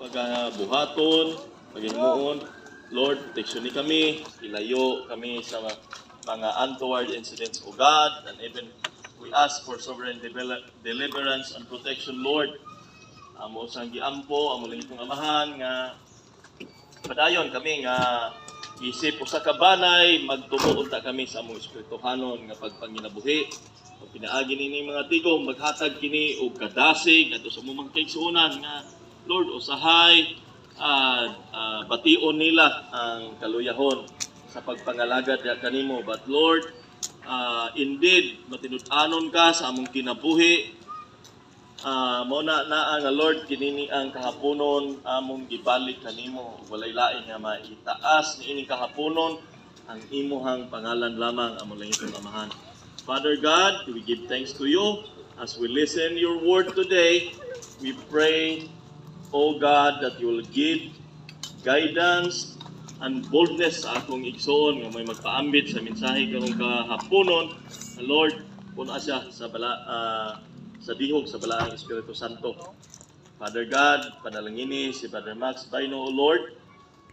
pagabuhaton, paghimuon. Lord, protection ni kami, ilayo kami sa mga untoward incidents, O God, and even we ask for sovereign deliverance and protection, Lord. Amo sang giampo, amo lang itong amahan nga padayon kami nga isip usa ka banay magtumo unta kami sa among espirituhanon nga pagpanginabuhi. Pag pinaagi nini mga tigom maghatag kini og kadasig adto sa among kaigsuonan nga Lord usahay bation nila ang kaluyahon sa pagpangalagad kanimo, but Lord indeed matinud-anon ka sa among kinabuhi. Mo na nga Lord kinini ang kahaponon among gibalik kanimo, walay lain nga maitaas ni ining kahaponon ang imuhang pangalan lamang among langitong amahan. Father God, we give thanks to you as we listen your word today. We pray, O God, that you will give guidance and boldness sa akong igsoon nga may magpaambit sa mensahe karong kahaponon. Lord, puno siya sa sa dihog sa balaang Espiritu Santo. Father God, panalangini si Father Max Baino, O Lord,